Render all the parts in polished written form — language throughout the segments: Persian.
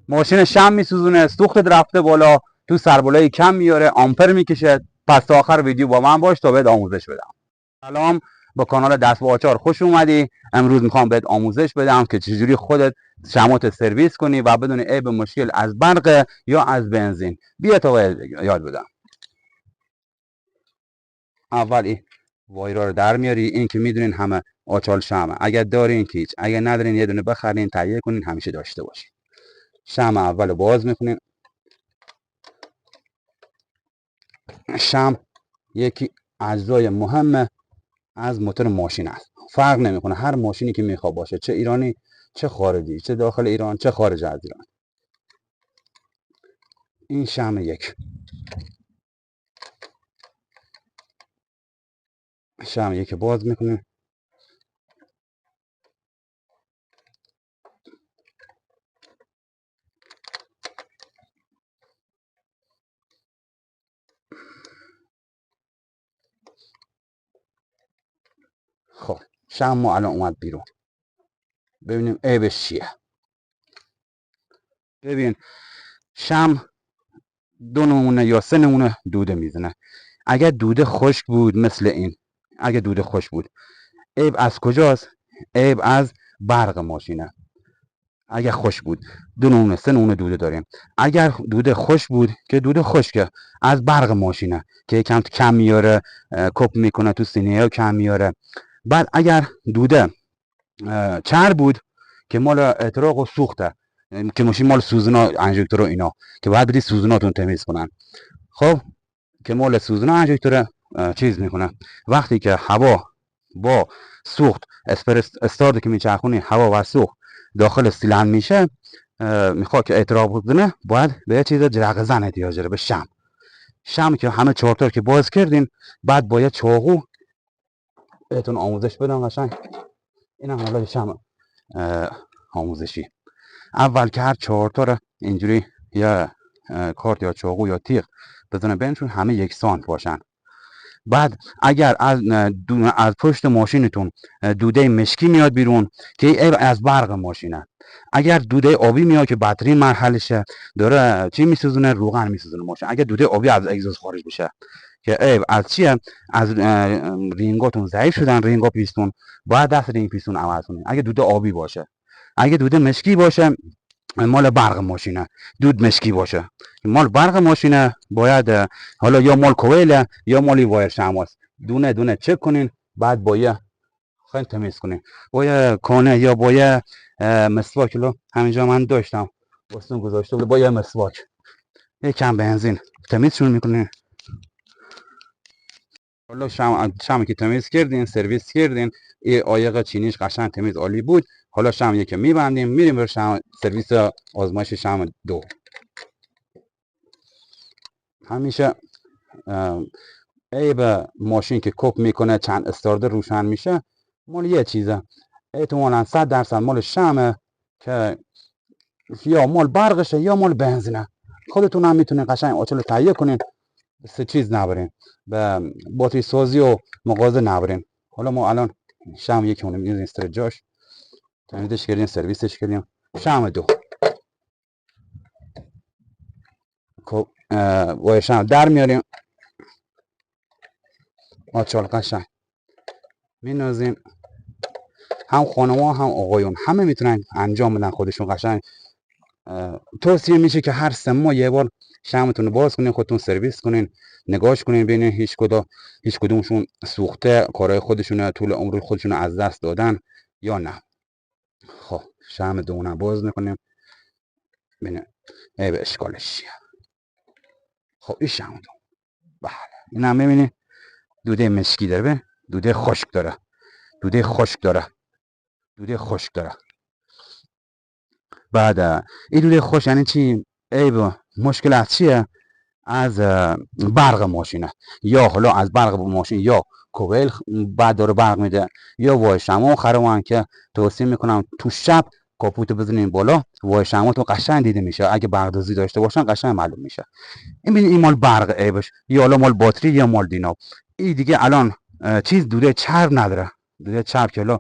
ماشین شم میسوزونه، سوختت رفته بالا، تو سربالایی کم میاره، آمپر میکشه. پس تا آخر ویدیو با من باش تا بهت آموزش بدم. سلام، با کانال دست با آچار خوش اومدی. امروز میخوام بهت آموزش بدم که چجوری خودت شمات سرویس کنی و بدون عیب مشکل از برق یا از بنزین. بیا تا یاد بدم. اول این وایرا رو در میاری. این که میدونین همه آچال شمع، اگر دارین که هیچ، اگر ندارین یه دونه بخرین تهیه کنین همیشه داشته باشین. شمع اول باز میکنین. شمع یکی اجزای مهم از موتور ماشین است. فرق نمیکنه هر ماشینی که میخواد باشه، چه ایرانی چه خارجی، چه داخل ایران چه خارج از ایران. این شمع یک. شمع یک باز میکنیم. خب شمع ما الان اومد بیرون. ببینیم عیبش چیه. ببین شمع دو نمونه یا سه نمونه دوده میزنه. اگر دوده خشک بود مثل این، اگر دوده خشک بود، عیب از کجاست؟ عیب از برق ماشینه. اگر خوش بود دو نمونه سه نمونه دوده داریم. اگر دوده خوش بود که دوده خشکه، از برق ماشینه که کم میاره، کپ میکنه تو سینه ها کم میاره. بعد اگر دوده چر بود که مال احتراق و سوخته، که ماشین مال سوزنا انژکتور و اینا که باید بدی سوزناتون تمیز کنن. خب که مال سوزنا انژکتور چیز میکنه، وقتی که هوا با سوخت استارت که میچرخونی هوا و سوخت داخل سیلندر میشه، میخواد که احتراق بزنه، باید به یه چیز جرقه زن احتیاج داره، به شمع. شمع که همه چهار تا که باز کردین، بعد با یه چاقو بهتون آموزش بدم قشنگ. اینم حالا شمع آموزشی. اول که هر چهار تا رو اینجوری یا کارت یا چاقو یا تیغ بزنه بینشون، همه یکسان باشن. بعد اگر از پشت ماشینتون دوده مشکی میاد بیرون که از برق ماشینه، اگر دوده آبی میاد که بدترین مرحلشه، داره چی میسوزونه؟ روغن میسوزونه ماشین. اگر دوده آبی از اگزوز خارج بشه که از چیه؟ از رینگاتون ضعیف شدن، رینگا پیستون، باید دست رینگ پیستون عوض کنید اگه دوده آبی باشه. اگه دوده مشکی باشه مال برق ماشینه. دود مشکی باشه مال برق ماشینه، باید حالا یا مال کویله یا مالی وایر شماست، دونه دونه چک کنین. بعد باید خیلی تمیز کنین با یه کانه یا با یه مسواک. لو همینجا من داشتم بستون گذاشته بود، با یه مسواک یکم بنزین تمیزشون میکنین. حالا شمع که تمیز کردین، سرویس کردین، این عایق چینیش قشنگ تمیز عالی بود. حالا شمع یک میبندیم، میریم بر شمع سرویس آزمایش شمع دو. همیشه عیب ماشین که کپ میکنه چند استارده روشن میشه، مال یه چیزه، احتمالاً 100% مال شمعه که یا مال برقشه یا مال بنزینه. خودتون هم میتونین قشنگ آچل تهیه کنین، سه چیز نبرین، به باتری سازی و مغازه نبرین. حالا ما الان شمع یک اونم میذاریم استر جاش، تمیزش کردیم، سرویسش کردیم. شمع دو. خب وای شمع در میاریم، آچال قشنگ مینازیم. هم خانم‌ها هم آقایون همه میتونن انجام بدن خودشون قشنگ. توصیه میشه که هر 3 ماه یه بار شمعتون رو باز کنین، خودتون سرویس کنین، نگاش کنین ببینین هیچ کدومشون سوخته، کارهای خودشون طول عمر خودشون از دست دادن یا نه. خب شمع دوونه باز میکنیم ببینین عیب اشکالش چیه. خب این شمع دو. بله این هم ببینین دوده مشکی داره، دوده خشک داره، دوده خشک داره، دوده خشک داره. بعد این دوده خشک یعنی چی؟ عیب مشکل از چیه؟ از برق ماشینه، یا حالا از برق ماشین یا کویل بعد داره برق میده، یا وای شمع خروان که توصیه میکنم تو شب کاپوت بزنین بالا، وای شمع تو قشنگ دیده میشه. اگه برق دوزی داشته باشن قشنگ معلوم میشه. این مال برق عیبش، یا حالا مال باتری یا مال دیناب. این دیگه الان چیز دوده چرب نداره. دوده چرب که حالا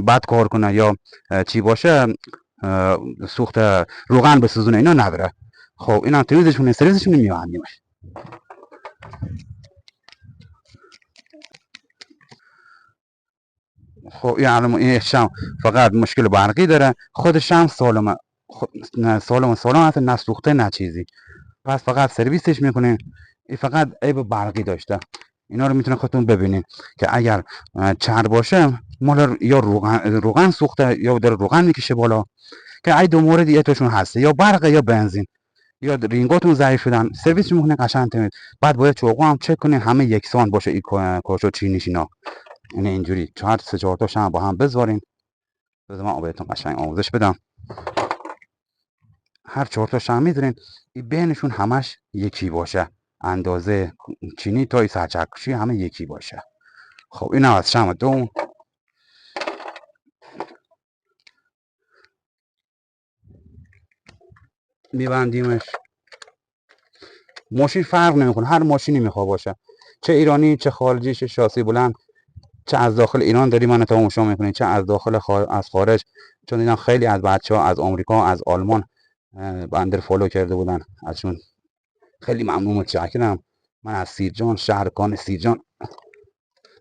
بد کار کنه یا چی باشه، سوخت روغن بسوزونه اینا نداره. خب اینا تمیزشون سرویسشون میبندیمش. خب این شم فقط مشکل برقی داره، خودش هم سالمه، سالم هست، نه سوخته نه چیزی. پس فقط سرویسش میکنین. این فقط عیب برقی داشته. اینا رو میتونه خودتون ببینین که اگر چرب باشه مال یا روغن سوخته یا داره روغن میکشه بالا، که ای دو مورد یه توشون هسته، یا برق یا بنزین، یا رینگاتون ضعیف شدن. سرویس میکنه قشنگ تمیز. بعد باید چوقو هم چک کنین همه یکسان باشه این کوچو چینیش اینا. یعنی اینجوری 4 تا شم با هم بذارین. بذار من بهتون قشنگ آموزش بدم. هر 4 تا شم میذارین این بینشون همش یکی باشه، اندازه چینی تا سرچکشی همه یکی باشه. خب این از شم دوم میبندیمش. ماشین فرق نمیکنه، هر ماشینی میخواد باشه، چه ایرانی چه خارجی، چه شاسی بلند، چه از داخل ایران داری من تماشا میکنین، چه از داخل از خارج. چون دیدم خیلی از بچه‌ها از آمریکا از آلمان بندر فالو کرده بودن، ازشون خیلی ممنون متشکرم. من از سیرجان، شهرکان سیرجان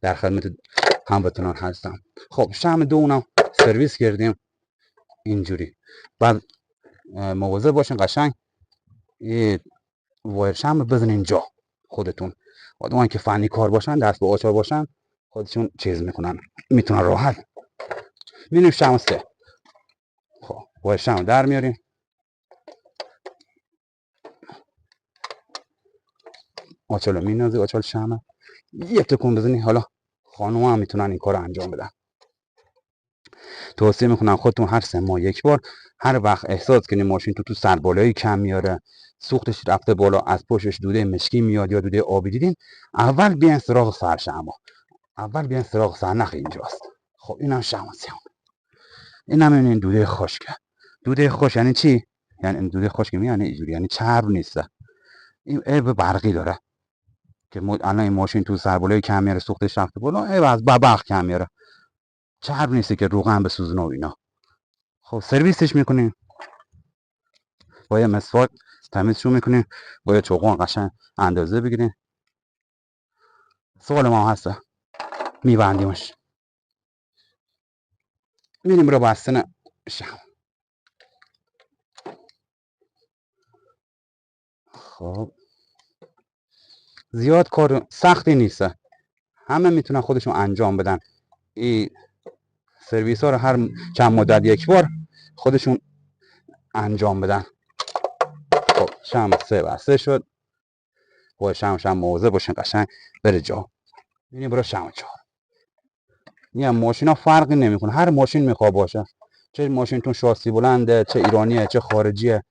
در خدمت هموطنان هستم. خب شم دوم سرویس کردیم اینجوری. بعد مواظب باشین قشنگ یه وایر شم بزنین جا خودتون. آدمایی که فنی کار باشن، دست به آچار باشن، خودشون چیز میکنن، میتونن راحت. میبینیم شم سه. خب وایر شم در میاریم، آچالو مینازی، آچال شمه یک تکون بزنی. حالا خانوم هم میتونن این کار رو انجام بدن. توصیه میکنم خودتون هر 3 ماه یک بار، هر وقت احساس کنید ماشین تو سربالایی کم میاره، سوختش رفته بالا، از پشتش دوده مشکی میاد یا دوده آبی دیدین، اول بیاین سراغ سرشما، اول بیاین سراغ سرنخ اینجاست. خب اینم شماسیام. اینم میبینین دوده خشکه. دوده خشک یعنی چی؟ یعنی دوده خشک یعنی اینجوری، یعنی چرب نیست. این عیب برقی داره که الان این ماشین تو سربالایی کم میاره، سوختش رفته بالا، عیب از برق کم میاره، چرب نیستی که روغن بسوزونه و اینا. خب سرویسش میکنین با یه مسواک تمیزشون میکنین، با یه چوقان قشنگ اندازه بگیرین. سوال ما هسته میبندیمش، میریم رو بستن شم. خب زیاد کار سختی نیسته، همه میتونن خودشون انجام بدن. این سرویس ها رو هر چند مدت یک بار خودشون انجام بدن. خب شم 3 بسته شد. با شم موضع باشین قشنگ بره جا. میریم برو شم 4. این ماشین ها فرقی نمیکنه، هر ماشین میخواد باشه، چه ماشینتون شاسی بلنده، چه ایرانیه چه خارجیه،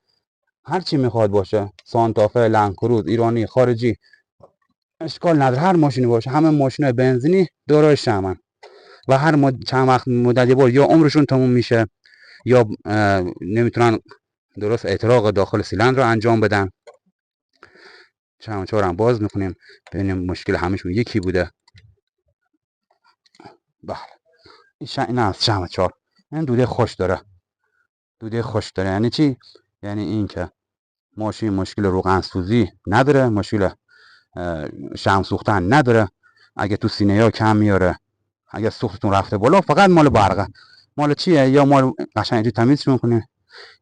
هر چی میخواد باشه، سانتافه، لندکروز، ایرانی خارجی، اشکال نداره، هر ماشینی باشه. همه ماشینای بنزینی دارای شمن و هر چند وقت مدت بار یا عمرشون تموم میشه یا نمیتونن درست احتراق داخل سیلندر رو انجام بدن. شم 4 هم باز میکنیم ببینیم مشکل همشون یکی بوده. بله این از شم 4. این دوده خوش داره. دوده خوش داره یعنی چی؟ یعنی این که ماشین مشکل روغن سوزی نداره، مشکل شم سوختن نداره. اگه تو سینه ها کم میاره، اگه سوختتون رفته بالا، فقط مال برقه. مال چیه؟ یا مال قشنگی تمیزش میکنین،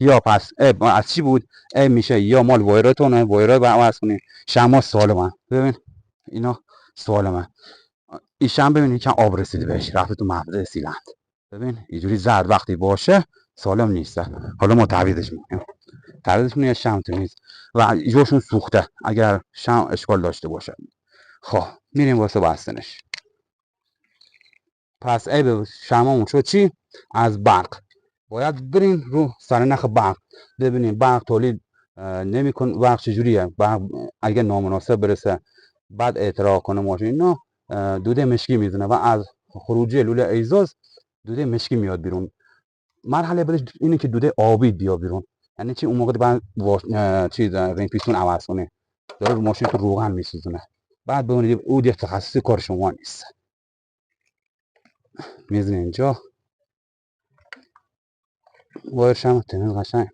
یا پس از چی بود؟ میشه یا مال وایراتونه، وایرات رو عوض کنین. شما سالمه، ببین اینا سالمه. این شم ببینید که آب رسیده بهش، رفته تو مبدا سیلند. ببین اینجوری زرد وقتی باشه سالم نیست. حالا ما تعویضش میکنیم، تعویضش میکنیم شم تمیز و جوشون سوخته اگر شم اشکال داشته باشه. خب میریم واسه بستنش. پس عیب شمامون شد چی؟ از برق. باید برین رو سرنخ برق ببینین برق تولید نمیکن، برق چجوریه. برق اگه نامناسب برسه بعد اعتراض کنه ماشین، نه دوده مشکی میزنه و از خروجی لوله ایزاز دوده مشکی میاد بیرون. مرحله بعدش اینه که دوده آبی بیا بیرون. یعنی چی؟ اون موقع بعد چیز رنگ پیستون عوض کنه، داره ماشین تو روغن میسوزونه. بعد ببینید او دیگه تخصصی کار شما نیست. میزنه اینجا وایرشم تمیز قشنگ.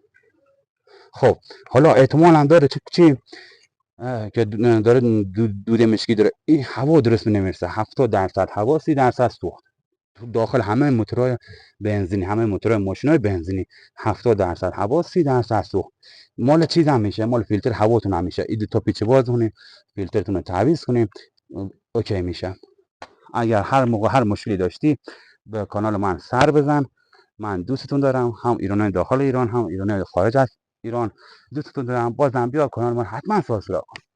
خب حالا احتمال هم داره چی که داره دود مشکی داره، این هوا درست نمیرسه. 70% هوا، 30% سوخت. تو داخل همه موتورهای بنزینی، همه موتورهای ماشینای بنزینی 70% هوا، 30% سوخت. مال چیز هم میشه، مال فیلتر هواتون هم میشه. این دو تا پیچ باز کنیم، فیلترتون رو تعویض کنیم، اوکی میشه. اگر هر موقع هر مشکلی داشتی به کانال من سر بزن. من دوستتون دارم، هم ایرانای داخل ایران هم ایرانای خارج از ایران. دوستتون دارم. بازم بیا کانال من حتما سابسکرایب کن.